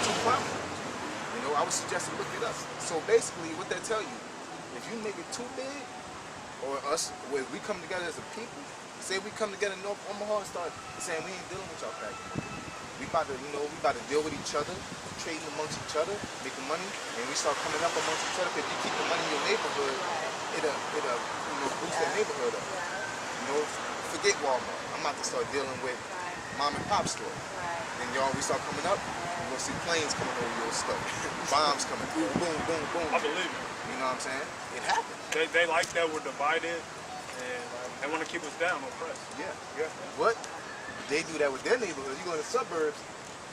too prominent. You know, I would suggest to look it up. So basically, what they tell you, if you make it too big, or us, where we come together as a people, say we come together in North Omaha and start saying we ain't dealing with y'all crack. We about to, we about to deal with each other, trading amongst each other, making money, and we start coming up amongst each other. If you keep the money in your neighborhood, it'll boost that neighborhood up. You know, forget Walmart. I'm about to start dealing with mom and pop store. Then y'all, we start coming up, you're gonna see planes coming over your stuff, bombs coming, boom, boom, boom, boom. I believe it. You know what I'm saying? It happened. They like that we're divided, and they want to keep us down, oppressed. Yeah. But they do that with their neighborhoods. You go in the suburbs,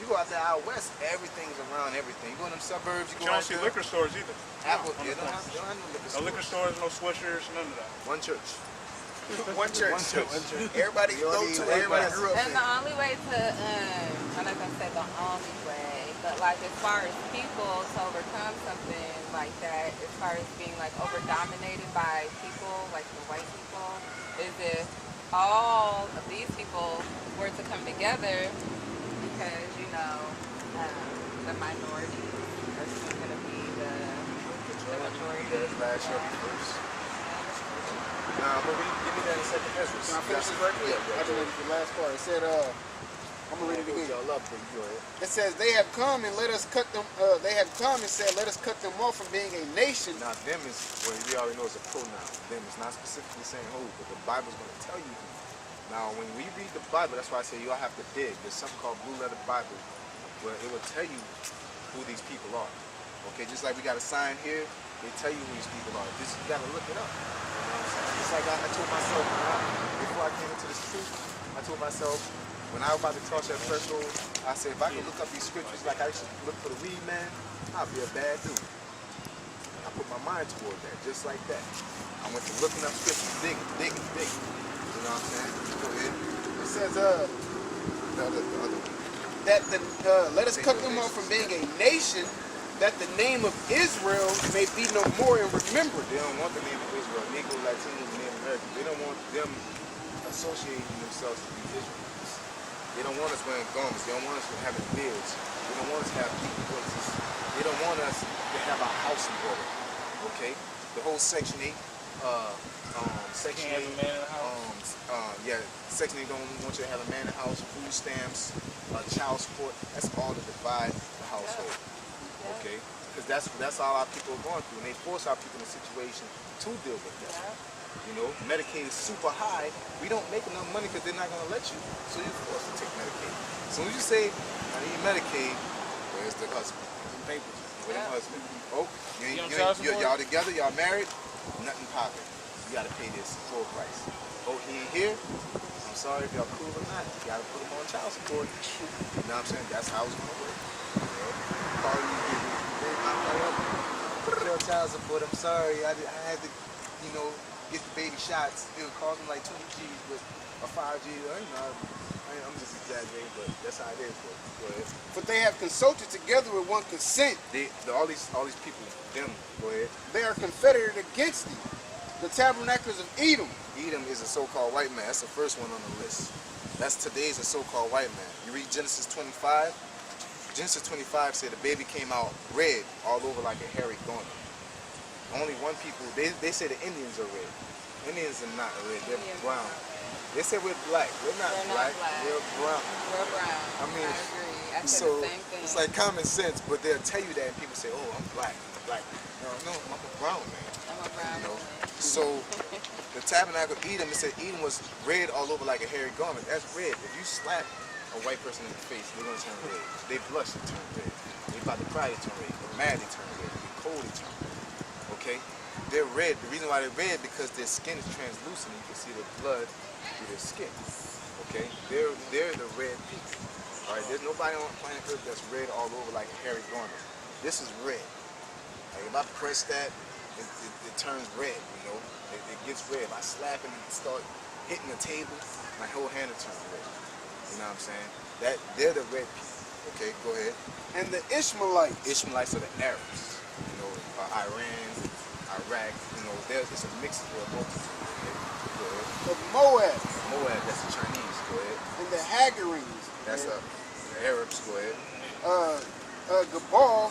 you go out there out west, everything's around everything. You go in them suburbs, you But go you don't see liquor stores either. Apple, they don't have no liquor stores. No liquor stores, no swishers, none of that. One church. One church. Everybody go to, everybody grew up And the only way to, I'm not gonna say the only way, but like as far as people to overcome something like that, as far as being like over dominated by people, like the white people, is if all of these people were to come together, because the minorities are still gonna be the majority. Last year first. Nah, but give me that in a second. Can I finish this right quick? I just read the last part. It said, I'm gonna read it again. Y'all love it. Go ahead. It says, they have come and let us cut them. They have come and said, let us cut them off from being a nation. Now, them is, well, we already know it's a pronoun. Them is not specifically saying who, but the Bible's going to tell you who. Now, when we read the Bible, that's why I say you all have to dig. There's something called Blue Letter Bible, where it will tell you who these people are. Okay, just like we got a sign here, they tell you who these people are. Just you got to look it up. You know what I'm saying? It's like I told myself, before I came into this truth, I told myself, when I was about to cross that threshold, I said, if I could look up these scriptures like I used to look for the weed man, I'd be a bad dude. I put my mind toward that, just like that. I went to looking up scriptures, digging. You know what I'm saying? Go ahead. It says, The other one. that let us cut them off from being a nation, that the name of Israel may be no more in remembrance. They don't want the name of Israel, Negro, Latinos, and Native Americans. They don't want them associating themselves to be Israelites. They don't want us wearing garments. They don't want us having beards. They don't want us to have deep voices. They don't want us to have our house in order. Okay? The whole Section 8, Section 8, Section 8 don't want you to have a man in the house, food stamps, child support. That's all to divide the household. Okay? Because that's all our people are going through, and they force our people in a situation to deal with that. You know, Medicaid is super high. We don't make enough money because they're not going to let you. So you're forced to take Medicaid. As soon as you say, I need Medicaid, where's the husband? Papers. Where's the husband? Oh, y'all together, y'all married, nothing popping. You got to pay this full price. Oh, he ain't here? I'm sorry if y'all cool or not. You got to put him on child support. You know what I'm saying? That's how it's going to work. You know? Call you, put child support. I'm sorry. I had to, get the baby shots. It would cost them like 20 G's, but a 5 G. I'm just exaggerating, but that's how it is. Go ahead. But they have consulted together with one consent. All these people, them. Go ahead. They are confederate against thee. The tabernacles of Edom. Edom is a so-called white man. That's the first one on the list. Today's a so-called white man. You read Genesis 25. Genesis 25 said the baby came out red all over like a hairy garment. Only one people, they say the Indians are red. Indians are not red, they're brown. They say we're black. We're not black. We're brown. We're brown. I mean, I agree. I said so the same thing. it's like common sense, but they'll tell you that and people say, oh, I'm black. No, I'm a brown man. I'm a brown woman. So the tabernacle of Edom, it said Edom was red all over like a hairy garment. That's red. If you slap a white person in the face, they're going to turn red. They blush, they turn red. They about to cry, they turn red. They're mad, they turn red. They're cold, they turn red. Okay? They're red. The reason why they're red because their skin is translucent. You can see the blood through their skin. Okay? They're the red people. Alright? There's nobody on planet Earth that's red all over like a hairy garment. This is red. Like if I press that, it turns red, It gets red. If I slap and start hitting the table, my whole hand will turn red. You know what I'm saying? They're the red people. Okay, go ahead. And the Ishmaelites. Ishmaelites are the Arabs. Iran, Iraq. It's a mixture of multitude. Okay? Go ahead. Of Moab. Moab, that's the Chinese. Go ahead. And the Hagarenes. That's the Arabs. Go ahead. Gabal,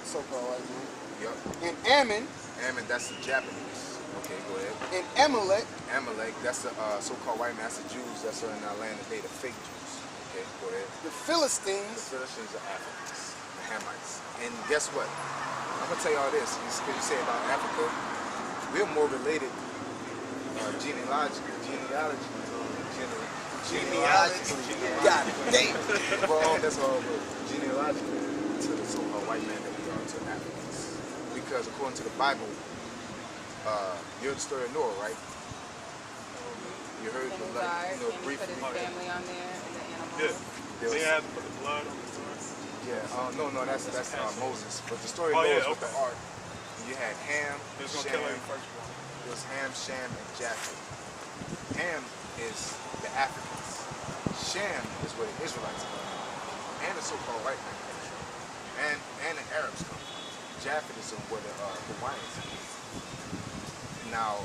so-called white man, Yup. and Ammon, Ammon, that's the Japanese. Okay, go ahead. and Amalek, Amalek, that's the so-called white man. That's the Jews that's in our land today, the fake Jews. Okay, go ahead. the The Philistines, Philistines are Africans, the Hamites. And guess what? I'm gonna tell y'all this. You say about Africa, we're more related genealogically. God damn. Well, that's all good. Genealogically to the so-called white man that we are to Africans. Because according to the Bible, you heard the story of Noah, right? You heard And the he died, like, and he briefly. put his family on there, and the animals. Yeah. There They was- had to put the blood on the door. Yeah, no, that's Moses. But the story Oh, goes yeah, with the okay. ark. You had Ham, They was gonna Shem. kill every firstborn. It was Ham, Shem, and Japheth. Ham is the Africans. Shem is where the Israelites come from, and the so-called white man comes from, and the Arabs come from. Japheth is where the Hawaiians come from. Now,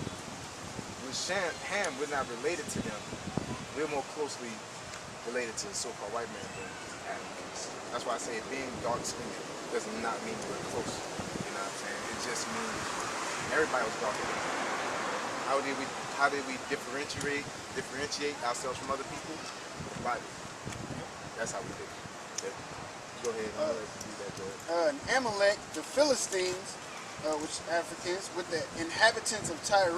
with Ham, we're not related to them. We're more closely related to the so-called white man than Africans. That's why I say being dark-skinned does not mean we're close. You know what I'm saying? It just means everybody was darker than us. How did we differentiate ourselves from other people? The Bible. That's how we did it. Go ahead. I'm gonna let you do that, Joel. and Amalek, the Philistines, which are Africans, with the inhabitants of Tyre,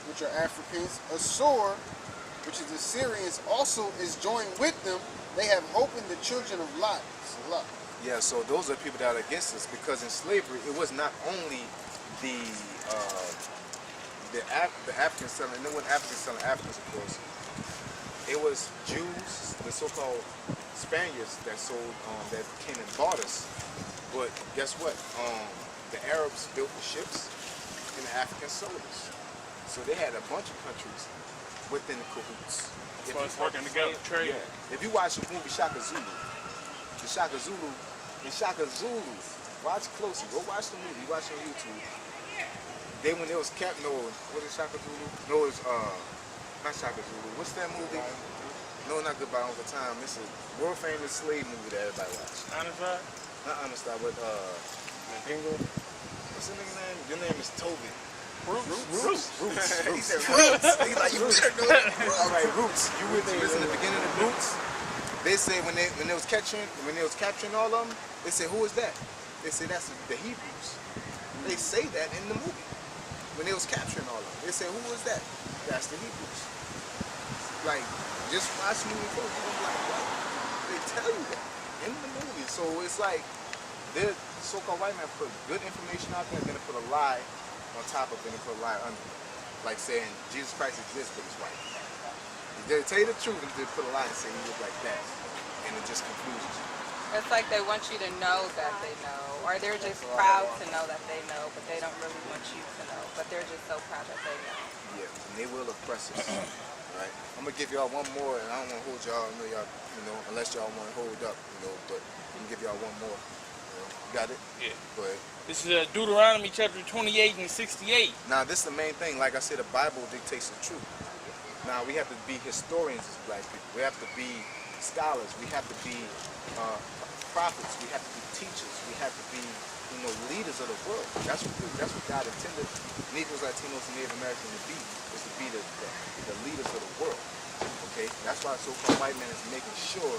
which are Africans. Assur, which is the Syrians, also is joined with them. They have hope in the children of Lot. Salah. Yeah, so those are people that are against us because in slavery it was not only the Africans selling, and then when Africans selling Africans, of course, it was Jews, the so-called Spaniards that sold, that came and bought us. But guess what? The Arabs built the ships, and the Africans sold us. So they had a bunch of countries within the cahoots. So it's working together. Trade. Yeah. If you watch the movie Shaka Zulu, watch closely. Go watch the movie. Watch it on YouTube. When there was what is Shaka Zulu? No, it's not Shaka Zulu. What's that movie? No, not Goodbye Over Time. It's a world famous slave movie that everybody watched. Honest, Not Honest, but what's the nigga name? Your name is Toby. Roots. He said Roots. He's like, you better know it. All right, Roots. You listen to the beginning of Roots? They say when they was capturing all of them, they say, who is that? They say that's the Hebrews. They say that in the movie. When they was capturing all of them, they say, who is that? That's the Hebrews. Like, just watch movie first, you're gonna be like, what? They tell you that in the movie. So it's like, the so-called white man put good information out there, and then they put a lie on top of it, and put a lie under it. Like saying Jesus Christ exists, but he's white. They tell you the truth, and they put a lie and say he look like that, and it just confuses you. It's like they want you to know that they know, or they're just proud to know that they know, but they don't really want you to know. But they're just so proud that they know. Yeah, and they will oppress us. Right? I'm gonna give y'all one more, and I don't want to hold y'all. I know y'all, unless y'all want to hold up, but I'm gonna give y'all one more. You got it? Yeah. Go ahead. This is Deuteronomy chapter 28 and 68. Now, this is the main thing. Like I said, the Bible dictates the truth. Now, we have to be historians as black people. We have to be scholars. We have to be prophets. We have to be teachers. We have to be, leaders of the world. That's what God intended Negroes, Latinos, and Native Americans to be, is to be the leaders of the world. Okay? That's why so-called white man is making sure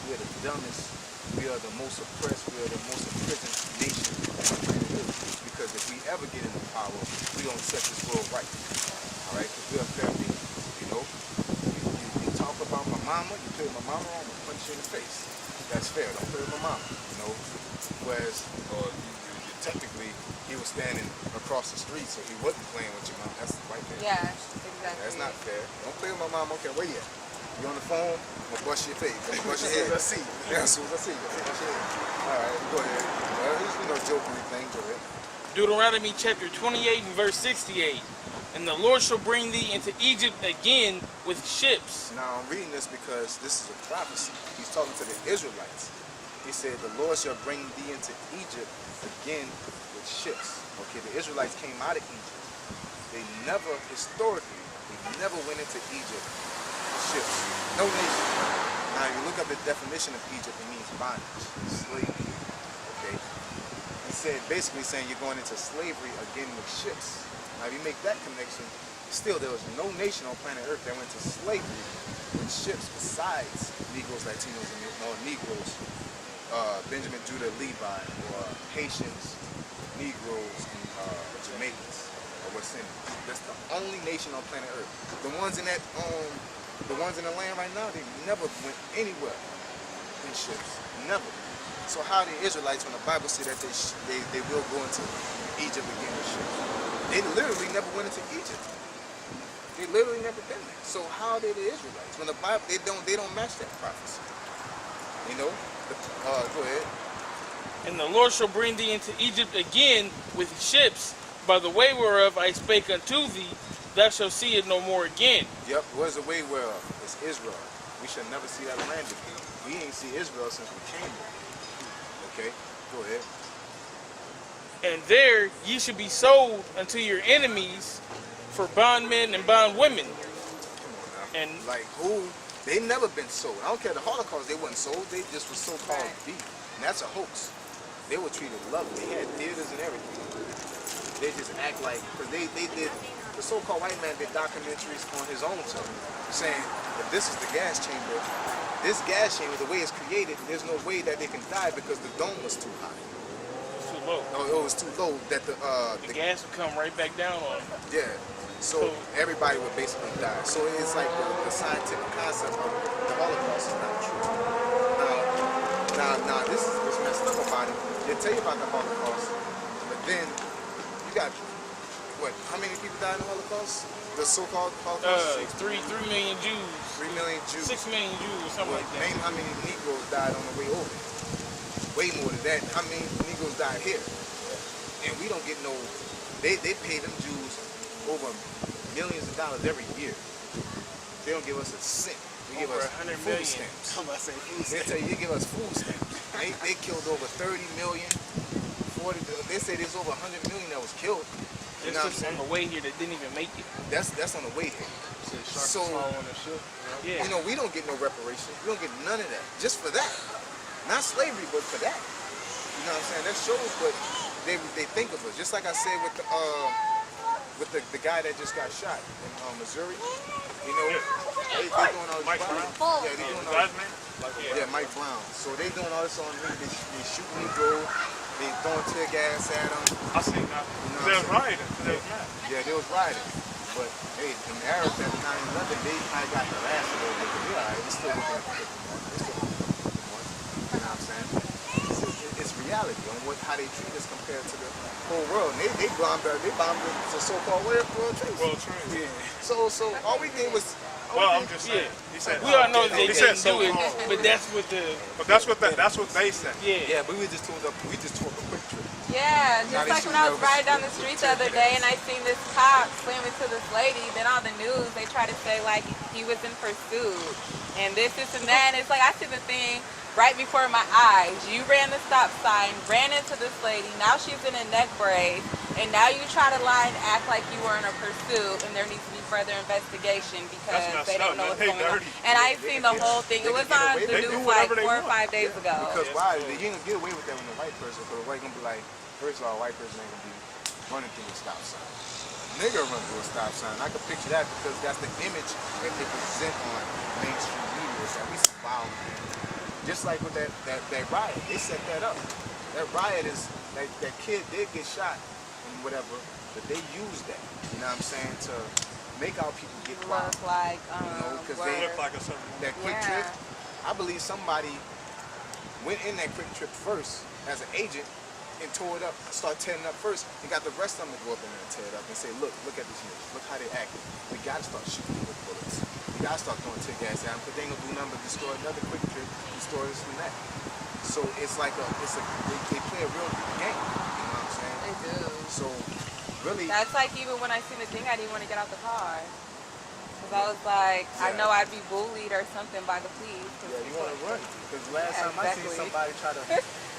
we are the dumbest, we are the most oppressed, we are the most imprisoned nation on planet Earth. Because if we ever get into power, we're going to set this world right. All right? Because we are fair people. You talk about my mama, you play with my mama, I'm going to punch you in the face. That's fair. Don't play with my mama. Whereas, technically, he was standing across the street, so he wasn't playing with your mom. That's the white man. Yeah, exactly. That's not fair. Don't play with my mom. Okay, where you at? You on the phone? I'm gonna bust your face. I'm gonna bust your head. Let's see. Yeah, as soon as I see you. Bust your head. All right, go ahead. Well, it's jokery thing. Go ahead. Deuteronomy chapter 28 and verse 68. And the Lord shall bring thee into Egypt again with ships. Now, I'm reading this because this is a prophecy. He's talking to the Israelites. He said, the Lord shall bring thee into Egypt again with ships. Okay, the Israelites came out of Egypt. They never, historically, went into Egypt with ships. No nation. Now, you look up the definition of Egypt, it means bondage, slavery. Okay. He said, basically saying you're going into slavery again with ships. Now, if you make that connection, still there was no nation on planet Earth that went to slavery with ships besides Negroes, Latinos, or Negroes, Benjamin, Judah, Levi, or Haitians, Negroes, and Jamaicans, or West Indians. That's the only nation on planet Earth. The ones in that, the ones in the land right now, they never went anywhere in ships. Never. So how the Israelites, when the Bible said that they will go into Egypt again with ships, they literally never went into Egypt. They literally never been there. So how did the Israelites? When the Bible, they don't match that prophecy. You know? Go ahead. And the Lord shall bring thee into Egypt again with ships, by the way whereof I spake unto thee, thou shalt see it no more again. Yep, where's the way whereof? It's Israel. We shall never see that land again. We ain't see Israel since we came here. Okay, go ahead. And there ye should be sold unto your enemies for bondmen and bondwomen. Come on now. And like who? They never been sold. I don't care the Holocaust. They wasn't sold. They just were so-called beat, and that's a hoax. They were treated lovely. They had theaters and everything. They just act like, because they did, the so-called white man did documentaries on his own self, saying if this is the gas chamber, this gas chamber, the way it's created, there's no way that they can die because the dome was too high. it's too low. No, it was too low that the gas will come right back down on them. yeah. So everybody would basically die. So it's like the scientific concept of the Holocaust is not true. Now this is what's messed up about it. They tell you about the Holocaust, but then you got what? How many people died in the Holocaust? The so-called Holocaust? 3 million Jews. 3 million Jews. 6 million Jews, or something Well, like that. name how many Negroes died on the way over. Way more than that. How many Negroes died here? And we don't get no. They pay them Jews over millions of dollars every year. They don't give us a cent. They give Over us 100 food million. stamps. I'm about to say food They stamps. tell you they give us food stamps. They killed over 30 million. 40. They say there's over 100 million that was killed. You know what I'm Just on saying? the way here that didn't even make it. That's on the way here. So on the ship. Yeah. you know we don't get no reparations. We don't get none of that. Just for that. Not slavery, but for that. You know what I'm saying? That shows what they think of us. Just like I said with the guy that just got shot in Missouri. You know, they doing all this Mike violence. Brown? Yeah, they doing all Guy's this. name? Yeah, Mike Brown. So they doing all this on me. They shooting Negro. They throwing tear gas at them. I seen that. know They what was I'm rioting. They was mad. Yeah, they was rioting. But hey, in Arabs at 9/11, they kind of got harassed a little bit. But yeah, they still looking at the victim mark. They still looking at the victim mark. You know what I'm saying? It's reality on how they treat us compared to the whole world. And they bombed the so-called World Trade Well, Center. true. Yeah. So all we did was. Well, I'm just saying. Yeah. He said. We all know that they He said didn't do it, so-called. but that's what the But that's what they said. yeah. Yeah, but we just took a quick trip. Yeah, Now just they like when shooting I was over riding down the street the other day and I seen this cop slam into this lady, then on the news they try to say like he was in pursuit and this and that. And it's like I see the thing right before my eyes. You ran the stop sign, ran into this lady, now she's in a neck brace, and now you try to lie and act like you were in a pursuit and there needs to be further investigation because That's they don't messed know up. what's They going on. dirty. And I seen the whole thing. It was on the They do news like whatever they 4 or 5 want. days ago. Because why? You ain't gonna get away with that with a white person. Because a white gonna be like, first of all, a white person ain't gonna be running through a stop sign. Nigga run through a stop sign. I can picture that because that's the image that they present on mainstream media. Is that we some wild people. Just like with that riot, they set that up. That riot is that kid did get shot and whatever, but they used that. You know what I'm saying, to make our people get wild. Look like because where- they Look like a certain. that quick Yeah. trip. I believe somebody went in that quick trip first as an agent and tore it up, start tearing it up first, and got the rest of them to go up in there and tear it up and say, look at these niggas, look how they acting. We gotta start shooting them with bullets. We gotta start throwing tear gas at them because they ain't gonna do nothing but destroy another quick trip, destroy this and that. So it's like they play a real game. You know what I'm saying? They do. So really, That's like even when I seen the thing, I didn't want to get out the car. Because I was like, I know I'd be bullied or something by the police. yeah, you want to run. Because last Yeah, time I seen exactly. somebody try to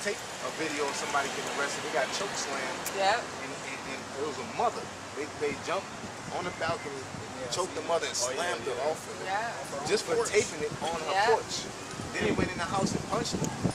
take a video of somebody getting arrested, they got choke slammed. Yep. And it was a mother. They jumped on the balcony, choked the mother, and slammed her off of it. Yeah. Just for taping it on her Yeah. porch. Then they went in the house and punched her.